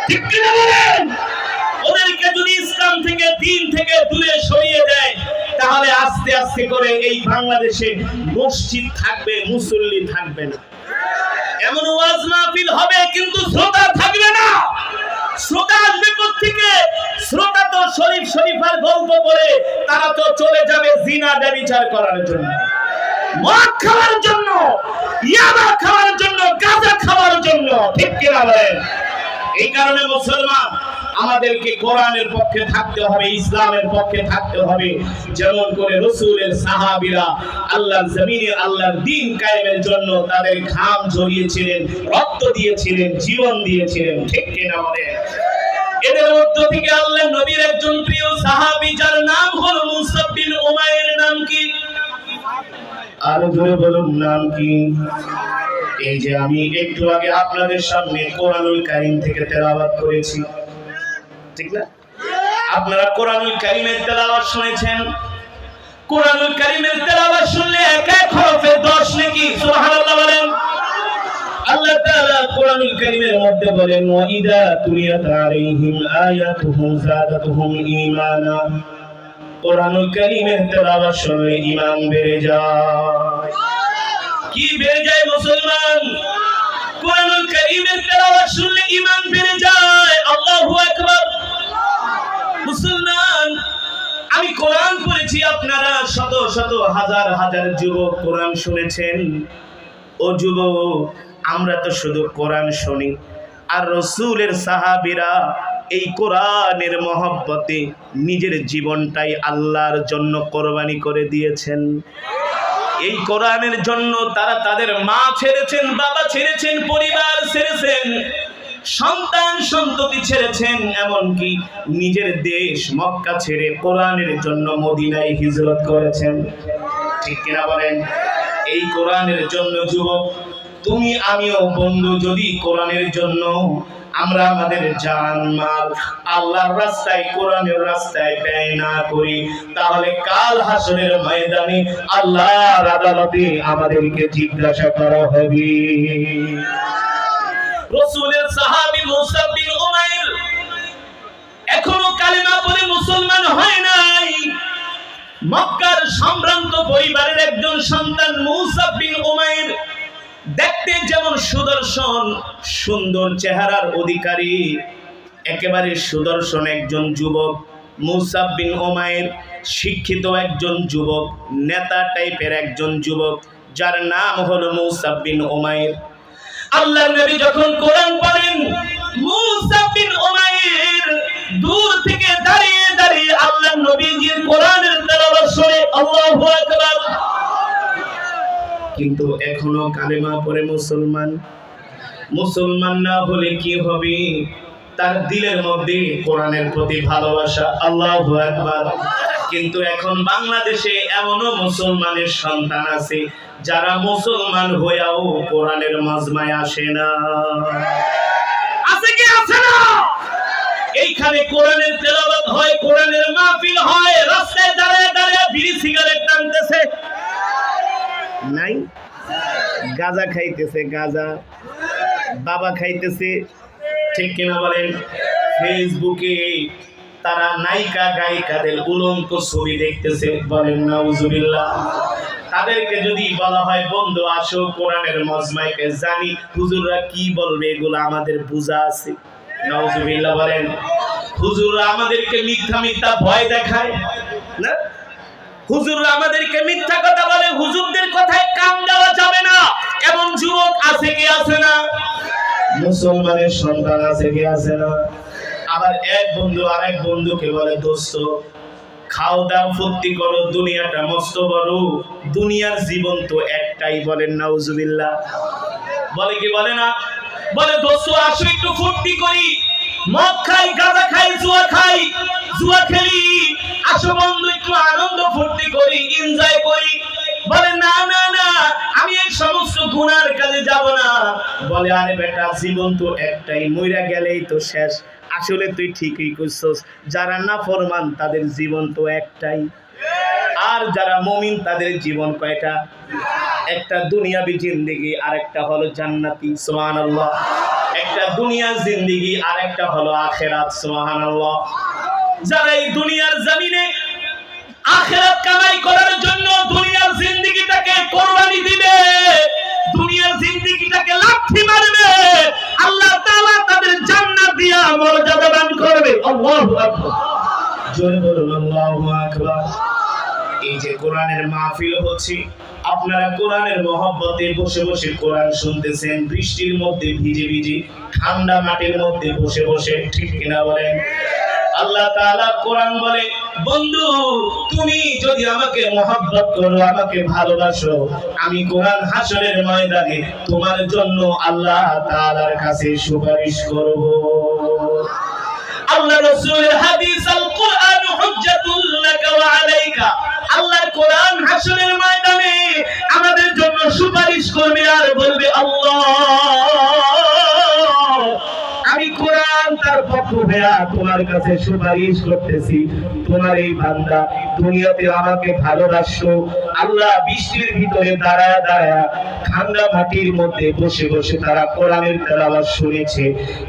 ঠিক কিনা বলেন? ওদেরকে যদি ইসলাম থেকে দিন থেকে দূরে সরিয়ে দেয় তাহলে আস্তে আস্তে করে এই বাংলাদেশে মসজিদ থাকবে, মুসল্লি থাকবে না। এমন ওয়াজ মাহফিল হবে কিন্তু শ্রোতা থাকবে না। শ্রোতা আসবে কোত্থেকে? শ্রোতা তো শরীফ শরীফার গল্প পড়ে তারা তো চলে যাবে জিনা ব্যভিচার করার জন্য, মদ খাওয়ার জন্য, ইয়াবা খাওয়ার জন্য, গাঁজা খাওয়ার জন্য। ঠিক কিনা বলেন? এই কারণে মুসলমান আমাদেরকে কোরআনের পক্ষে থাকতে হবে, ইসলামের পক্ষে থাকতে হবে। যেমন করে রাসূলের সাহাবীরা আল্লাহর জমিনে আল্লাহর দ্বীন কায়েমের জন্য তাদের ঘাম ঝরিয়েছিলেন, রক্ত দিয়েছিলেন, জীবন দিয়েছিলেন। ঠিক কিনা বলেন? এদের মধ্য থেকে আল্লাহর নবীর একজন প্রিয় সাহাবী যার নাম হলো মুসাব বিন উমাইর। নাম কি? আর ধরে বলুন নাম কি? এই যে আমি একটু আগে আপনাদের সামনে কোরআনুল কারীম থেকে তেলাওয়াত করেছি, ঠিক না? আপনারা কোরআনুল কারীমের তেলাওয়াত শুনেছেন। কোরআনুল কারীমের তেলাওয়াত শুনলে এক এক হরফে 10 নেকি। সুবহানাল্লাহ বলেন। আল্লাহ তাআলা কোরআনুল কারীমের মধ্যে বলেন ওয়া ইযা তুলিয়াত আলাইহিম আয়াতুহু যাদাতুহুম ঈমানা। কোরআনুল কারীমের তেলাওয়াত শুনলে ঈমান বেড়ে যায়। কি বেড়ে যায় মুসলমান? কোরআনুল কারীমের তেলাওয়াত শুনলে ঈমান বেড়ে যায়। আল্লাহু আকবার। মুসলমান, আমি কোরআন পড়েছি, আপনারা শত শত হাজার হাজার যুবক কোরআন শুনেছেন। ও যুবক, আমরা তো শুধু কোরআন শুনি, আর রাসূলের সাহাবীরা এই কোরআনের মহব্বতে নিজের জীবনটাই আল্লাহর জন্য কোরবানি করে দিয়েছেন। এই কোরআনের জন্য তারা তাদের মা ছেড়েছেন, বাবা ছেড়েছেন, পরিবার ছেড়েছেন, সন্তান সন্ততি ছেড়েছেন, এমনকি নিজের দেশ মক্কা ছেড়ে কোরআনের জন্য মদিনায় হিজরত করেছেন। ঠিক কিনা বলেন? এই কোরআনের জন্য যুবক, তুমি আমিও বন্ধু, যদি কোরআনের জন্য আমরা আমাদের জান মাল আল্লাহর রাস্তায়, কোরআনের রাস্তায় ব্যয় না করি, তাহলে কাল হাসরের ময়দানে আল্লাহর আদালতে আমাদেরকে জিজ্ঞাসা করা হবে। রাসূলের সাহাবী মুসাব বিন উমাইর এখনো কালেমা পড়ে মুসলমান হয় নাই। মক্কার সম্ভ্রান্ত পরিবারের একজন সন্তান মুসাব বিন উমাইর, দেখতে যেমন সুদর্শন, সুন্দর চেহারার অধিকারী, একেবারে সুদর্শন একজন যুবক। মুসাব বিন উমাইর শিক্ষিত একজন যুবক, নেতা টাইপের একজন যুবক, যার নাম হলো মুসাব বিন উমাইর। আল্লাহর নবী যখন কোরআন পড়েন, মুসাব বিন উমাইর দূর থেকে দাঁড়িয়ে দাঁড়িয়ে আল্লাহর নবীজির কোরআনের তেলাওয়াত শুনে আল্লাহু আকবার। কিন্তু এখনো কালেমা পড়ে মুসলমান। মুসলমান না হলে কি হবে? তার দিলের মধ্যে কোরআনের প্রতি ভালোবাসা। আল্লাহু আকবার। কিন্তু এখন বাংলাদেশে এমনও মুসলমানের সন্তান আছে যারা মুসলমান হয়েও কোরআনের মাজমায় আসে না। আছে কি আছে না? এইখানে কোরআনের তেলাওয়াত হয়, কোরআনের মাহফিল হয়, রাস্তায় দাঁড়িয়ে দাঁড়িয়ে বিড়ি সিগারেট টানতেছে নাই, গাঁজা খাইতেছে, গাঁজা বাবা খাইতেছে। ঠিক কিনা বলেন? ফেসবুকে তারা নায়িকা গায়িকাদের উলঙ্গ ছবি দেখতেছে। বলেন নাউজুবিল্লাহ। তাদেরকে যদি বলা হয় বন্ধু আসো কোরআনের মজমাইকে, জানি হুজুররা কি বলবে, এগুলো আমাদের বুঝা আছে। নাউজুবিল্লাহ বলেন। হুজুররা আমাদেরকে মিথ্যা মিথ্যা ভয় দেখায় না, হুজুররা আমাদেরকে মিথ্যা কথা বলে, হুজুরদের কথায় কান দেওয়া যাবে না, এমন যুবক আছে কি আছে না? মুসলমানের সন্তান আছে কি আছে না? আবার এক বন্ধু আরেক বন্ধুকে বলে দোস্ত খাও দাও ফুর্তি করো, দুনিয়াটা মস্ত বড়, দুনিয়ার জীবন তো একটাই। বলেন নাউজুবিল্লাহ। বলে কি বলে না? বলে দোস্ত আসো একটু ফুর্তি করি, মদ খাই, গাঁজা খাই, জুয়া খাই, জুয়া খেলি, আসো বন্ধু একটু আনন্দ ফুর্তি করি, এনজয় করি। বলে না না না, আমি এই সমস্ত গুনার কাজে যাব না। বলে আরে বেটা জীবন তো একটাই, মইরা গেলেই তো শেষ। আসলে তুই ঠিকই কইছস, যারা নাফরমান তাদের জীবন তো একটাই, আর যারা মুমিন তাদের জীবন কয়টা? একটা দুনিয়াবি জিন্দেগি, আর একটা হলো জান্নাতি। সুবহানাল্লাহ। একটা দুনিয়ার জিন্দেগি আর একটা হলো আখিরাত। সুবহানাল্লাহ। যারা এই দুনিয়ার জমিনে আখিরাত কামাই করার জন্য দুনিয়ার জিন্দেগিটাকে কোরবানি দিবে, দুনিয়ার জিন্দেগিটাকে লাথি মারবে, আল্লাহ তাআলা তাদের জান্নাত দিয়া মর্যাদা দান করবে। আল্লাহু আকবার। জোরে বলুন আল্লাহু আকবার। এই যে কোরআনের মাহফিল হচ্ছে, আপনারা কোরআনের মহব্বতে বসে বসে কোরআন শুনতেছেন, বৃষ্টির মধ্যে ভিজে ভিজে, ঠান্ডা মাটির মধ্যে বসে বসে, ঠিক কিনা বলেন? আল্লাহ তাআলা কোরআন বলে, বন্ধু তুমি যদি আমাকে মহব্বত করো, আমাকে ভালোবাসো, আমি কোরআন হাসরের ময়দানে তোমার জন্য আল্লাহ তাআলার কাছে সুপারিশ করব। আল্লাহ রাসূলের হাদিস, আল কোরআন হুজ্জাতুল লাকা ওয়া আলাইকা, আল্লাহর কোরআন হাসরের ময়দানে আমাদের জন্য সুপারিশ করবে আর বলবে, আল্লাহ আমি কোরআন তার পক্ষ হয়ে তোমার কাছে সুপারিশ করতেছি, তোমার এই বান্দা দুনিয়াতে আমাকে ভালোবাসো। আল্লাহ বৃষ্টির ভিতরে দাঁড়ায় দাঁড়ায়, ঠান্ডা মাটির মধ্যে বসে বসে তারা কোরআনের তেলাওয়াত শুনেছে,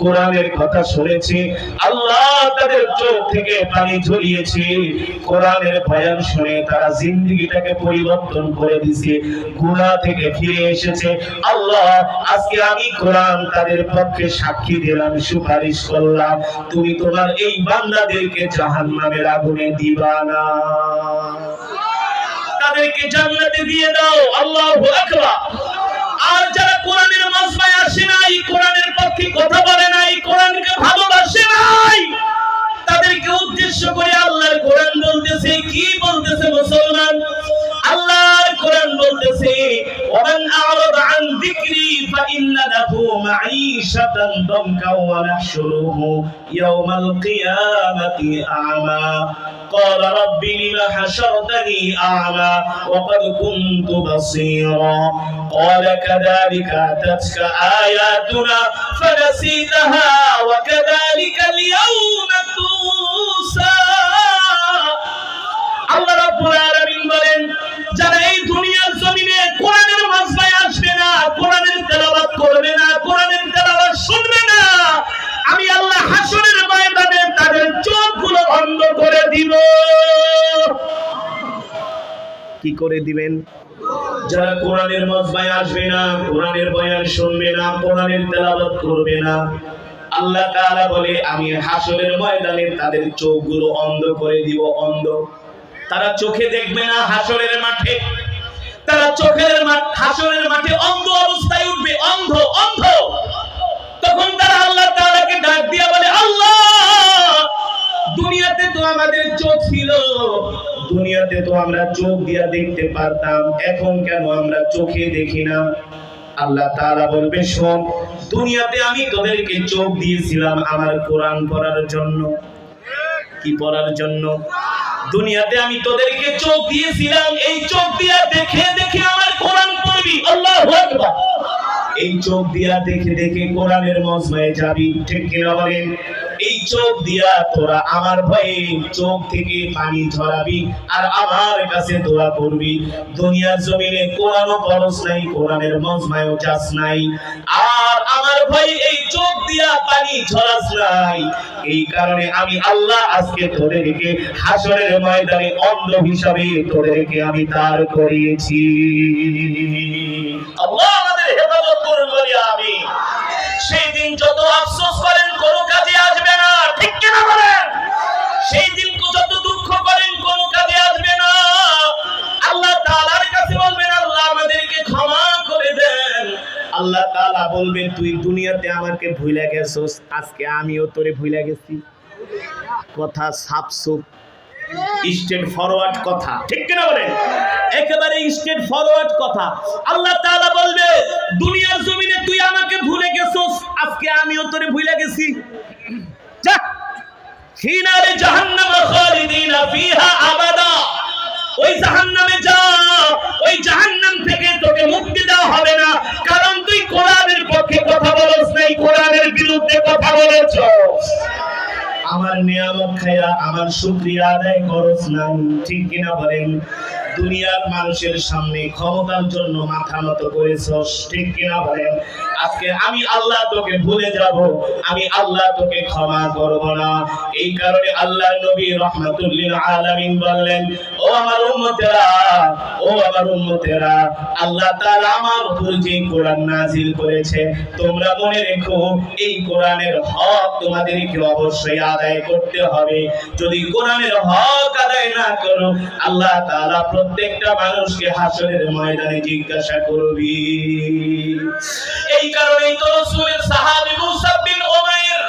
কোরআনের কথা শুনেছে, আল্লাহ তাদের চোখ থেকে পানি ঝরিয়েছে, কোরআনের বয়ান শুনে তারা জিন্দেগিটাকে পরিবর্তন করে দিয়েছে, গুনাহ থেকে ফিরে এসেছে। আল্লাহ আজকে আমি কোরআন তাদের পক্ষে সাক্ষী দিলাম, সুপারিশ করলাম, তুমি তোমার এই বান্দাদেরকে জাহান্নামের আগুনে দিবা না, তাদেরকে জান্নাতে দিয়ে দাও। আল্লাহু আকবার। আর যারা কোরআনের মাজমায় আসে নাই, কোরআনের পক্ষে কথা বলে নাই, কোরআনকে ভালোবাসে নাই, তাদেরকে উদ্দেশ্য করে আল্লাহর কোরআন বলতেছে, কি বলতেছে মুসলমান? আল্লাহর কোরআন বলতেছে, ওমান আ'রাদা আন যিকরি ফাইন্না লাহু মাঈশাতান দানকা ওয়া নাহশুরুহু ইয়াওমাল কিয়ামাতি আ'মা قال رب لما حشرتني أعمى وقد كنت بصيرا قال كذلك أتتك آياتنا فنسيتها وكذلك اليوم تنسى। আল্লাহ রাব্বুল আলামিন বলেন, যারা এই দুনিয়ার জমিনে কোরআনের মাজমায় আসবে না, কোরআনের তেলাওয়াত করবে না, কোরআনের তেলাওয়াত শুনবে না, আমি আল্লাহ হাসরের ময়দানে তাদের চোখগুলো বন্ধ করে দিব। কি করে দিবেন? যারা কোরআনের মাজমায় আসবে না, কোরআনের বয়ান শুনবে না, কোরআনের তেলাওয়াত করবে না, আল্লাহ তাআলা বলে আমি হাসরের ময়দানে তাদের চোখগুলো অন্ধ করে দিব। অন্ধ, তারা চোখে দেখবে না হাসরের মাঠে, তারা হাসরের মাঠে অন্ধ অবস্থায় উঠবে, অন্ধ অন্ধ। তখন তারা আল্লাহ তাআলাকে ডাক দিয়া বলে, আল্লাহ দুনিয়াতে তো আমাদের চোখ ছিল, দুনিয়াতে তো আমরা চোখ দিয়া দেখতে পারতাম, এখন কেন আমরা চোখে দেখি না? আল্লাহ তাআলা বলবে, শোন, দুনিয়াতে আমি তোদেরকে চোখ দিয়েছিলাম আমার কোরআন পড়ার জন্য। কি পড়ার জন্য? দুনিয়াতে আমি তোদেরকে চোখ দিয়েছিলাম, এই চোখ দিয়া দেখে দেখে আমার কোরআন পড়বি। আল্লাহু আকবার। এই চোখ দিয়া দেখে দেখে কোরআনের মজমায় যাবি, ঠিক কিনা বলেন? এই চোখ দিয়া তোরা আমার ভয়ে চোখ থেকে পানি ঝরাবি আর আমার কাছে দোয়া করবি। দুনিয়ার জমিনে কোরআনও পড়স নাই, কোরআনের মজমায়ও যাস নাই, আর আমার ভয়ে এই চোখ দিয়া পানি ঝরাস নাই। এই কারণে আমি আল্লাহ আজকে তোদেরকে হাসরের ময়দানে অন্ধ হিসাবে তোদেরকে আমি দাঁড় করিয়েছি। আল্লাহ আমাদের হেফাজত করুন, বলি আমিন। সেই দিন যত আফসোস করেন কোনো কাজে আসবে না, ঠিক কিনা বলেন? সেই দিন যত দুঃখ করেন কোনো কাজে আসবে না। আল্লাহ তাআলার কাছে বলবেন, আল্লাহ আমাদেরকে ক্ষমা করে দেন। আল্লাহ তাআলা বলবেন, তুই দুনিয়াতে আমাকে ভুলে গেছস, আজকে আমিও তোরে ভুলে গেছি। কথা সাফসুপ, স্ট্রেট ফরওয়ার্ড কথা, ঠিক কিনা বলেন? একেবারে স্ট্রেট ফরওয়ার্ড কথা। আল্লাহ তাআলা বলবে, দুনিয়ার জমিনে তুই আমাকে ভুলে গেছস, আজকে আমিও তোরে ভুলে গেছি। যা ফিনারে জাহান্নাম খালিদিনা ফিহা আবাদা, ওই জাহান্নামে যা, ওই জাহান্নাম থেকে তোকে মুক্তি দেওয়া হবে না, কারণ তুই কোরআনের পক্ষে কথা বলছ নাই, কোরআনের বিরুদ্ধে কথা বলেছস। আমার নিয়ামত খায়া আমার শুকরিয়া আদায় করছ না, ঠিক কিনা বলেন? দুনিয়ার মানুষের সামনে ক্ষমতার জন্য মাথা নত করেছস, ঠিক কিনা বলেন? আজকে আমি আল্লাহ তোকে ভুলে যাব, আমি আল্লাহ তোকে ক্ষমা করব না। এই কারণে আল্লাহর নবী রাহমাতুল লিল আলামিন বললেন, ও আমার উম্মতেরা, ও আমার উম্মতেরা, আল্লাহ তাআলা আমার উপর যে কোরআন নাযিল করেছে, তোমরা মনে রেখো এই কোরআনের হক তোমাদেরকে অবশ্যই আদায় করতে হবে। যদি কোরআনের হক আদায় না করো, আল্লাহ তাআলা প্রত্যেকটা মানুষকে হাসরের ময়দানে জিজ্ঞাসা করবে। এই কারণেই তো রাসূলের সাহাবী মুসাব বিন উমাইর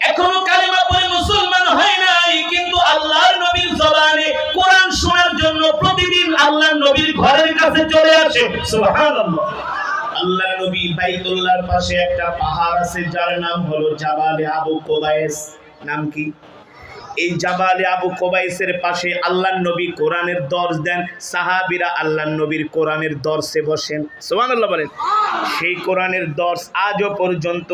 এখনো কালিমা পড়ে মুসলমান হয় নাই, কিন্তু আল্লাহর নবীর জবানে কোরআন শোনার জন্য প্রতিদিন আল্লাহর নবীর ঘরের কাছে চলে আসে। সুবহানাল্লাহ। আল্লাহর নবী বাইতুল্লাহর পাশে একটা পাহাড় আছে যার নাম হলো জাবালে আবু কুবাইস। নাম কি? এই জাবালে আবু কুবাইসের পাশে আল্লাহর নবী কোরআনের দর্স দেন, সাহাবীরা আল্লাহর নবীর কোরআনের দর্সে বসেন। সুবহানাল্লাহ বলেন। সেই কোরআনের দর্স আজও পর্যন্ত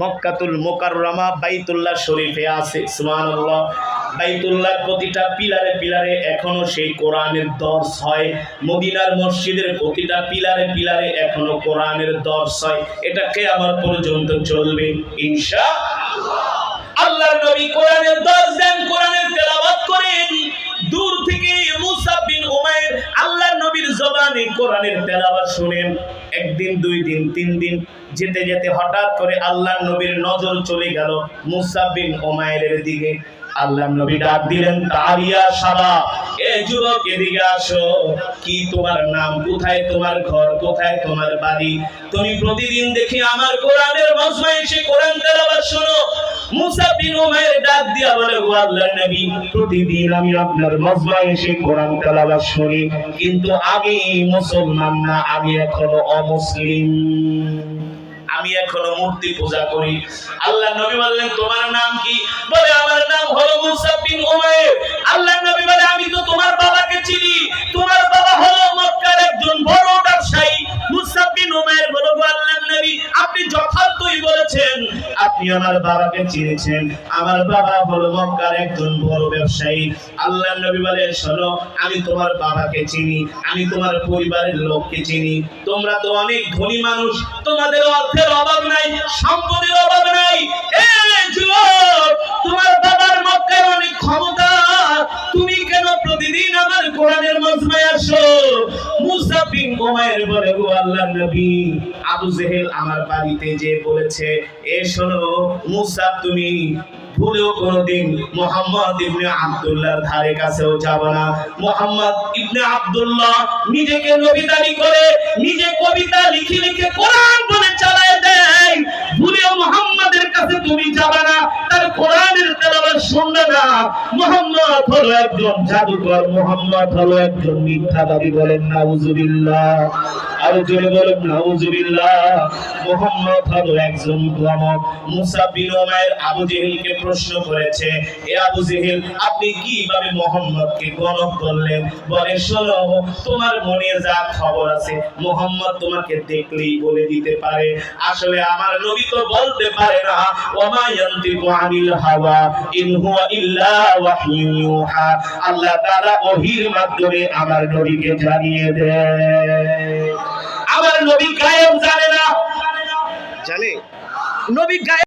মক্কাতুল মুকাররমা বাইতুল্লাহ শরীফে আছে। সুবহানাল্লাহ। বাইতুল্লাহর প্রতিটা পিলারে পিলারে এখনো সেই কোরআনের দর্স হয়। মদিনার মসজিদের প্রতিটা পিলারে পিলারে এখনো কোরআনের দর্স হয়। এটা কিয়ামত পর্যন্ত চলবে ইনশাআল্লাহ। আল্লাহর নবী কোরআনের দর্স দেন, কোরআনের তেলাওয়াত করেন। দূর থেকে মুসাব বিন উমাইর আল্লাহর নবীর জবানে কোরআনের তেলাওয়াত শুনেন। একদিন, দুই দিন, তিন দিন যেতে যেতে হঠাৎ করে আল্লাহর নবীর নজর চলে গেল মুসাব বিন উমাইরের দিকে। আল্লাহর নবী ডাক দিলেন, তারিয়া শাবা, এ যুবক এদিকে আসো। কি তোমার নাম? কোথায় তোমার ঘর? কোথায় তোমার বাড়ি? তুমি প্রতিদিন দেখি আমার কোরআনের মজমায় এসে কোরআন তেলাওয়াত শোনো। মুসাব বিন উমাইর ডাক দিয়া বলে, ও আল্লাহর নবী, প্রতিদিন আমি আপনার মজমায় এসে কোরআন তেলাওয়াত শুনি, কিন্তু আমি মুসলমান না, আমি এখনো অমুসলিম, আমি এখনো মূর্তি পূজা করি। আল্লাহর নবী বললেন, তোমার নাম কি? বলে, আমার নাম হলো মুসাব বিন উমাইর। আল্লাহর নবী বলে, আমি তো তোমার বাবাকে চিনি, তোমার বাবা হলো মক্কার একজন বড় ব্যবসায়ী। মুসাব বিন উমাইর বলে, আল্লাহর নবী, আপনি যথার্থই বলেছেন, আপনি আমার বাবাকে চিনেছেন, আমার বাবা হলো মক্কার একজন বড় ব্যবসায়ী। আল্লাহর নবী বলে, শোনো, আমি তোমার বাবাকে চিনি, আমি তোমার পরিবারের লোককে চিনি, তোমরা তো অনেক ধনী মানুষ, তোমাদের অর্থের অভাব নাই, সম্পদের অভাব নাই। যুবক, তোমার বাবার মক্কায় অনেক ক্ষমতা, তুমি কেন প্রতিদিন আমার কোরআনের মজমায় আসো? মুসাব বিন উমাইর বলে, ও আল্লাহর নবী, আবু জেহেল আমার বাড়িতে যে বলেছে, এ শোনো মুসাব, তুমি ভুলেও কোনদিন মুহাম্মদ ইবনে আব্দুল্লাহর ধারে কাছেও যাবে না। মুহাম্মদ ইবনে আব্দুল্লাহ নিজেকে নবী দাবি করে, নিজে কবিতা লিখে লিখে কোরআন বলে চালায় দেয়। ভুলেও মুহাম্মাদের কাছে তুমি যাবে না, তার কোরআনের তেলাওয়াত শুনবে না। মুহাম্মদ হলো একজন জাদুকর, মুহাম্মদ হলো একজন মিথ্যাবাদী। বলেন নাউজুবিল্লাহ। আর জোরে বলেন নাউজুবিল্লাহ। মুহাম্মদ হলো একজন গমক। মুসাব বিন উমাইর আবু জেহেলকে প্রশ্ন করেছে, এ আবু জেহেল, আপনি কিভাবে মুহাম্মদকে গণক করলেন? বলে, শোনো, তোমার মনে যা খবর আছে মুহাম্মদ তোমাকে দেখলেই বলে দিতে পারে। আসলে আমার নবী তো বলতে পারে না, ওমা ইয়ানতিকু আনিল হাওয়া ইন হুয়া ইল্লা ওয়াহয়ুন ইউহা। আল্লাহ তাআলা ওহীর মাধ্যমে আমার নবীকে জানিয়ে দেয়। আমার নবী গায়েব জানে না, জানে? নবী গায়েব